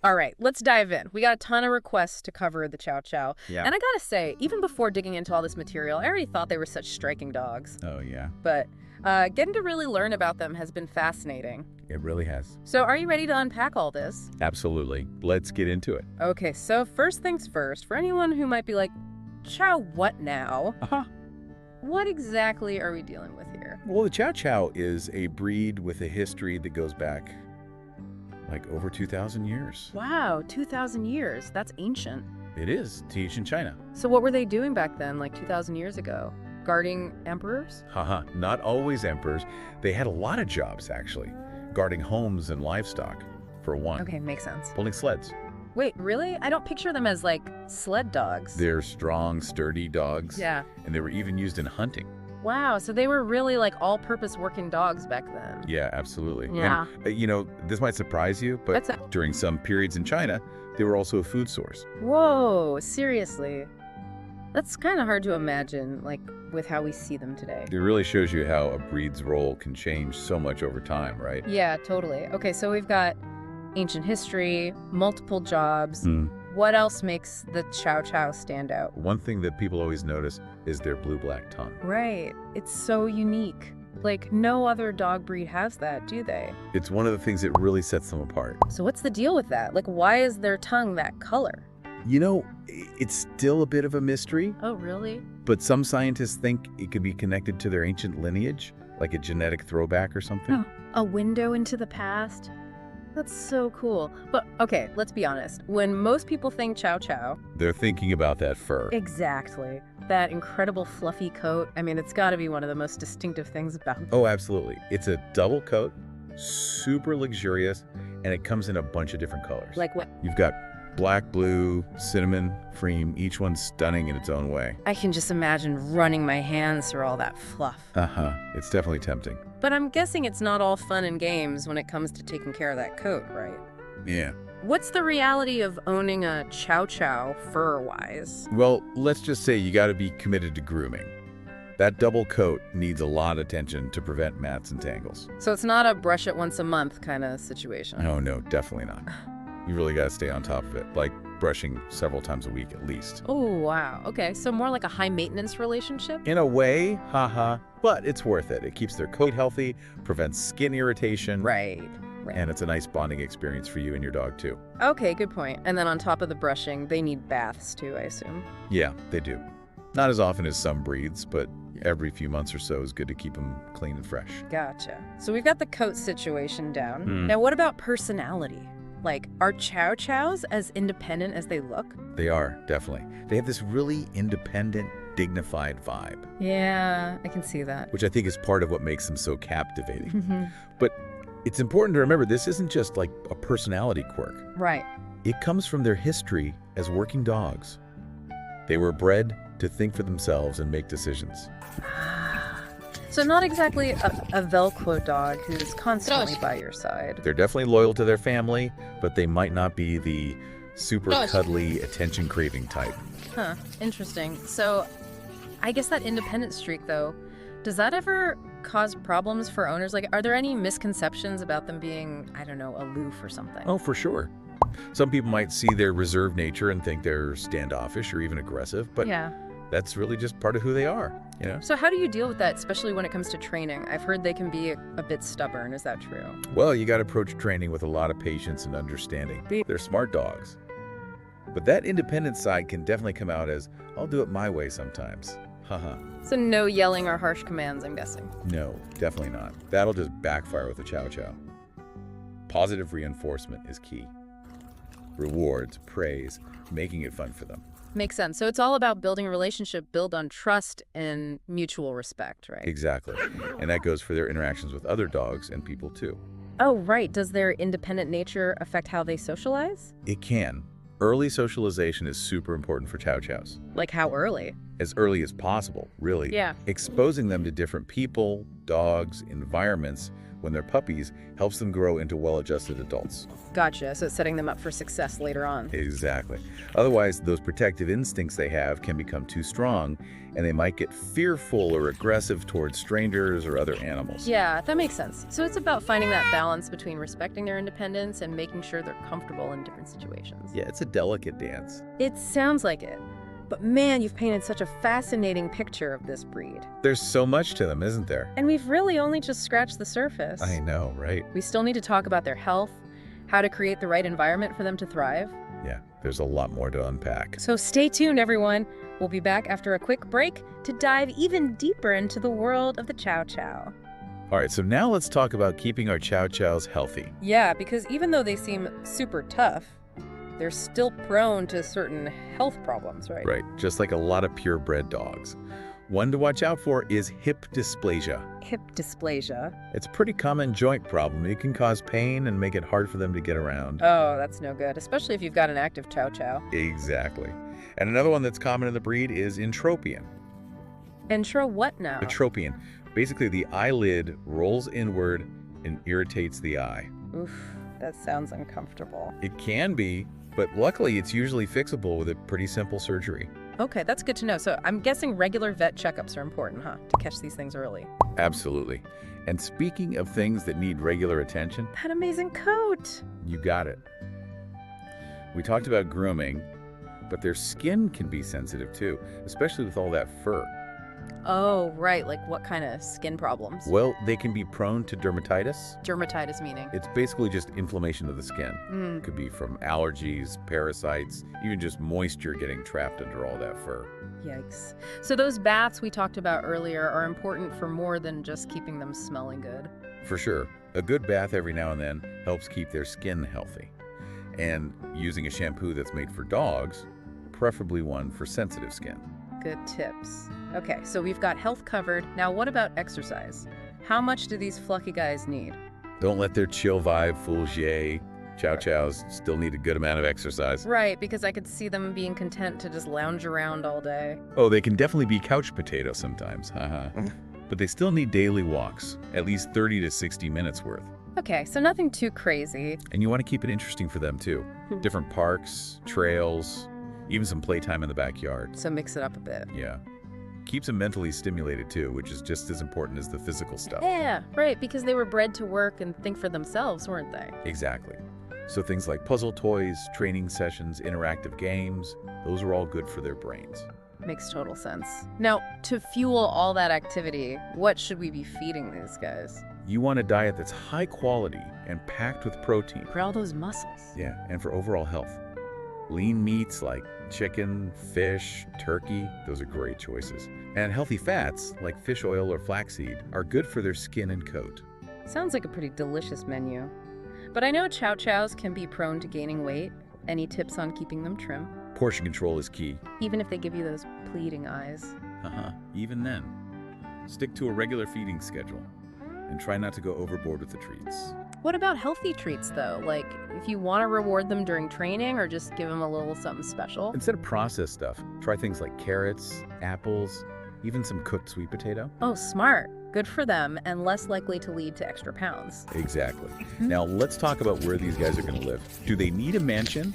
All right, let's dive in. We got a ton of requests to cover the Chow Chow. Yeah. And I gotta say, even before digging into all this material, I already thought they were such striking dogs. Oh, yeah. But getting to really learn about them has been fascinating. It really has. So are you ready to unpack all this? Absolutely. Let's get into it. Okay, so first things first, for anyone who might be like, Chow, what now? Uh-huh. What exactly are we dealing with here? Well, the Chow Chow is a breed with a history that goes back like over 2,000 years. Wow, 2,000 years. That's ancient. It is to ancient China. So what were they doing back then, like 2,000 years ago? Guarding emperors? Haha, not always emperors. They had a lot of jobs, actually. Guarding homes and livestock, for one. Okay, makes sense. Pulling sleds. Wait, really? I don't picture them as, like, sled dogs. They're strong, sturdy dogs. Yeah. And they were even used in hunting. Wow, so they were really, like, all-purpose working dogs back then. Yeah, absolutely. Yeah. And, this might surprise you, but That's during some periods in China, they were also a food source. Whoa, seriously. That's kind of hard to imagine, like, with how we see them today. It really shows you how a breed's role can change so much over time, right? Yeah, totally. Okay, so we've got ancient history, multiple jobs. What else makes the Chow Chow stand out? One thing that people always notice is their blue-black tongue. Right. It's so unique. Like, no other dog breed has that, do they? It's one of the things that really sets them apart. So what's the deal with that? Like, why is their tongue that color? It's still a bit of a mystery, Oh, really? but some scientists think it could be connected to their ancient lineage, like a genetic throwback or something. Oh, a window into the past? That's so cool. But, okay, let's be honest. When most people think Chow Chow... They're thinking about that fur. Exactly. That incredible fluffy coat. I mean, it's got to be one of the most distinctive things about them. Oh, absolutely. It's a double coat, super luxurious, and it comes in a bunch of different colors. Like what? You've got black, blue, cinnamon, cream, each one stunning in its own way. I can just imagine running my hands through all that fluff. Uh-huh. It's definitely tempting. But I'm guessing it's not all fun and games when it comes to taking care of that coat, right? Yeah. What's the reality of owning a Chow Chow fur-wise? Well, let's just say you got to be committed to grooming. That double coat needs a lot of attention to prevent mats and tangles. So it's not a brush it once a month kind of situation. Oh, no, definitely not. You really got to stay on top of it, like brushing several times a week at least. Oh, wow. Okay, so more like a high-maintenance relationship? In a way, haha, but it's worth it. It keeps their coat healthy, prevents skin irritation. Right. And it's a nice bonding experience for you and your dog, too. Okay, good point. And then on top of the brushing, they need baths, too, I assume. Yeah, they do. Not as often as some breeds, but every few months or so is good to keep them clean and fresh. Gotcha. So we've got the coat situation down. Hmm. Now, what about personality? Like, are Chow Chows as independent as they look? They are, definitely. They have this really independent, dignified vibe, Yeah, I can see that. which I think is part of what makes them so captivating. Mhm. But it's important to remember this isn't just like a personality quirk. Right. It comes from their history as working dogs. They were bred to think for themselves and make decisions. So not exactly a Velcro dog who's constantly by your side. They're definitely loyal to their family, but they might not be the super cuddly, attention-craving type. Huh, interesting. So I guess that independent streak, though, does that ever cause problems for owners? Like, are there any misconceptions about them being, I don't know, aloof or something? Oh, for sure. Some people might see their reserved nature and think they're standoffish or even aggressive, but Yeah. that's really just part of who they are, So how do you deal with that, especially when it comes to training? I've heard they can be a bit stubborn. Is that true? Well, you got to approach training with a lot of patience and understanding. They're smart dogs. But that independent side can definitely come out as, I'll do it my way sometimes. Haha. So no yelling or harsh commands, I'm guessing. No, definitely not. That'll just backfire with a Chow Chow. Positive reinforcement is key. Rewards, praise, making it fun for them. Makes sense. So it's all about building a relationship built on trust and mutual respect, right? Exactly. And that goes for their interactions with other dogs and people too. Oh, right. Does their independent nature affect how they socialize? It can. Early socialization is super important for Chow Chows. Like how early? As early as possible, really. Yeah. Exposing them to different people, dogs, environments when they're puppies helps them grow into well-adjusted adults. Gotcha. So it's setting them up for success later on. Exactly. Otherwise, those protective instincts they have can become too strong, and they might get fearful or aggressive towards strangers or other animals. Yeah, that makes sense. So it's about finding that balance between respecting their independence and making sure they're comfortable in different situations. Yeah, it's a delicate dance. It sounds like it. But man, you've painted such a fascinating picture of this breed. There's so much to them, isn't there? And we've really only just scratched the surface. I know, right? We still need to talk about their health, how to create the right environment for them to thrive. Yeah, there's a lot more to unpack. So stay tuned, everyone. We'll be back after a quick break to dive even deeper into the world of the Chow Chow. All right, so now let's talk about keeping our Chow Chows healthy. Yeah, because even though they seem super tough, they're still prone to certain health problems, right? Right, just like a lot of purebred dogs. One to watch out for is hip dysplasia. Hip dysplasia. It's a pretty common joint problem. It can cause pain and make it hard for them to get around. Oh, that's no good, especially if you've got an active Chow Chow. Exactly. And another one that's common in the breed is entropion. What now? Entropion. Basically, the eyelid rolls inward and irritates the eye. Oof, that sounds uncomfortable. It can be, but luckily it's usually fixable with a pretty simple surgery. Okay, that's good to know. So I'm guessing regular vet checkups are important, huh? To catch these things early. Absolutely. And speaking of things that need regular attention, That amazing coat! you got it. We talked about grooming, but their skin can be sensitive too, especially with all that fur. Oh, right. Like what kind of skin problems? Well, they can be prone to dermatitis. Dermatitis meaning? It's basically just inflammation of the skin. It could be from allergies, parasites, even just moisture getting trapped under all that fur. Yikes. So those baths we talked about earlier are important for more than just keeping them smelling good. For sure, a good bath every now and then helps keep their skin healthy. And using a shampoo that's made for dogs, preferably one for sensitive skin. Good tips. Okay, so we've got health covered. Now what about exercise? How much do these fluffy guys need? Don't let their chill vibe fool you. Chow Chows still need a good amount of exercise. Right, because I could see them being content to just lounge around all day. Oh, they can definitely be couch potato sometimes, haha. But they still need daily walks, at least 30 to 60 minutes worth. Okay, so nothing too crazy. And you want to keep it interesting for them too. Different parks, trails, even some playtime in the backyard. So mix it up a bit. Yeah. Keeps them mentally stimulated too, which is just as important as the physical stuff. Yeah, right, because they were bred to work and think for themselves, weren't they? Exactly. So things like puzzle toys, training sessions, interactive games, those are all good for their brains. Makes total sense. Now, to fuel all that activity, what should we be feeding these guys? You want a diet that's high quality and packed with protein. For all those muscles. Yeah, and for overall health. Lean meats like chicken, fish, turkey, those are great choices. And healthy fats like fish oil or flaxseed are good for their skin and coat. Sounds like a pretty delicious menu. But I know Chow Chows can be prone to gaining weight. Any tips on keeping them trim? Portion control is key. Even if they give you those pleading eyes. Even then. Stick to a regular feeding schedule and try not to go overboard with the treats. What about healthy treats, though? Like, if you want to reward them during training or just give them a little something special? Instead of processed stuff, try things like carrots, apples, even some cooked sweet potato. Oh, smart. Good for them and less likely to lead to extra pounds. Exactly. Now let's talk about where these guys are going to live. Do they need a mansion?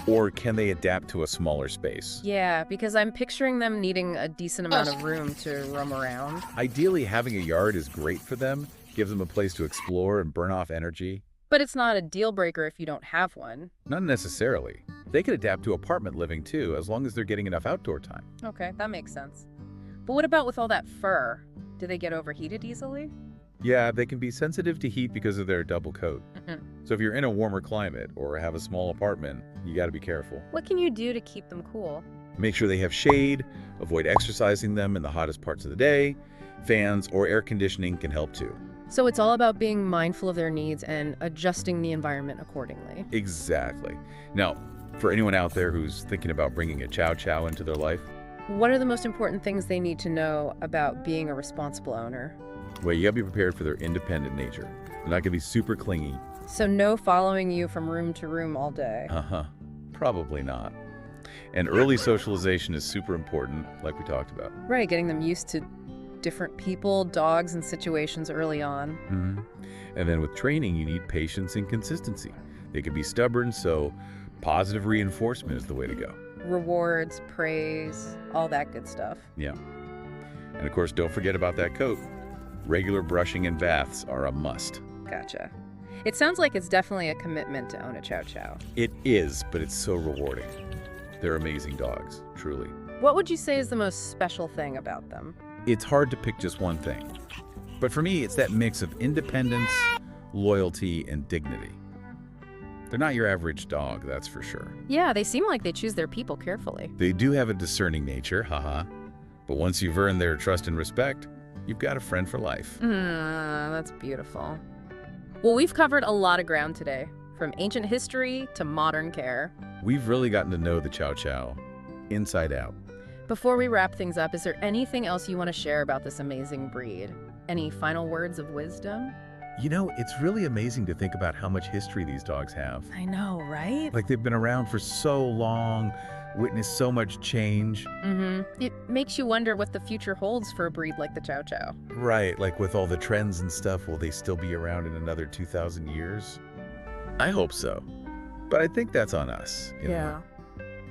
Or can they adapt to a smaller space? Yeah, because I'm picturing them needing a decent amount of room to roam around. Ideally, having a yard is great for them, gives them a place to explore and burn off energy. But it's not a deal breaker if you don't have one. Not necessarily. They could adapt to apartment living too, as long as they're getting enough outdoor time. Okay, that makes sense. But what about with all that fur? Do they get overheated easily? Yeah, they can be sensitive to heat because of their double coat. So if you're in a warmer climate or have a small apartment, you got to be careful. What can you do to keep them cool? Make sure they have shade, avoid exercising them in the hottest parts of the day. Fans or air conditioning can help too. So it's all about being mindful of their needs and adjusting the environment accordingly. Exactly. Now, for anyone out there who's thinking about bringing a Chow Chow into their life, what are the most important things they need to know about being a responsible owner? well, you gotta be prepared for their independent nature. They're not gonna be super clingy. So no following you from room to room all day. Probably not. And early socialization is super important, like we talked about. Right, getting them used to different people, dogs, and situations early on. Mhm. And then with training, you need patience and consistency. They can be stubborn, so positive reinforcement is the way to go. Rewards, praise, all that good stuff. Yeah. And of course, don't forget about that coat. Regular brushing and baths are a must. Gotcha. It sounds like it's definitely a commitment to own a Chow Chow. It is, but it's so rewarding. They're amazing dogs, truly. What would you say is the most special thing about them? It's hard to pick just one thing. But for me, it's that mix of independence, loyalty, and dignity. They're not your average dog, that's for sure. Yeah, they seem like they choose their people carefully. They do have a discerning nature, haha. But once you've earned their trust and respect, you've got a friend for life. That's beautiful. Well, we've covered a lot of ground today, from ancient history to modern care. We've really gotten to know the Chow Chow inside out. Before we wrap things up, is there anything else you want to share about this amazing breed? Any final words of wisdom? You know, it's really amazing to think about how much history these dogs have. I know, right? Like they've been around for so long, witnessed so much change. It makes you wonder what the future holds for a breed like the Chow Chow. Right, like with all the trends and stuff, will they still be around in another 2,000 years? I hope so. But I think that's on us, you know,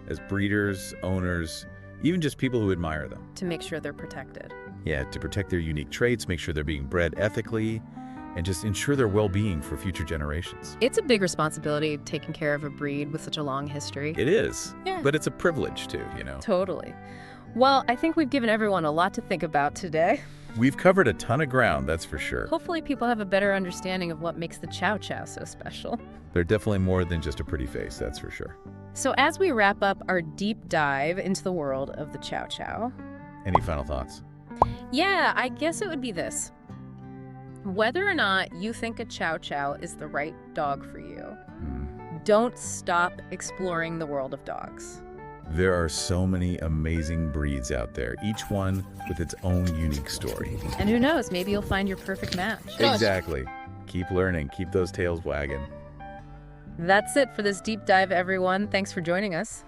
as breeders, owners, even just people who admire them. To make sure they're protected. Yeah, to protect their unique traits, make sure they're being bred ethically, and just ensure their well-being for future generations. It's a big responsibility taking care of a breed with such a long history. It is, Yeah. but it's a privilege too, you know. Totally. Well, I think we've given everyone a lot to think about today. We've covered a ton of ground, that's for sure. Hopefully people have a better understanding of what makes the Chow Chow so special. They're definitely more than just a pretty face, that's for sure. So as we wrap up our deep dive into the world of the Chow Chow, Any final thoughts? yeah, I guess it would be this. Whether or not you think a Chow Chow is the right dog for you, don't stop exploring the world of dogs. There are so many amazing breeds out there, each one with its own unique story. And who knows, maybe you'll find your perfect match. Exactly. Keep learning, keep those tails wagging. That's it for this deep dive, everyone. Thanks for joining us.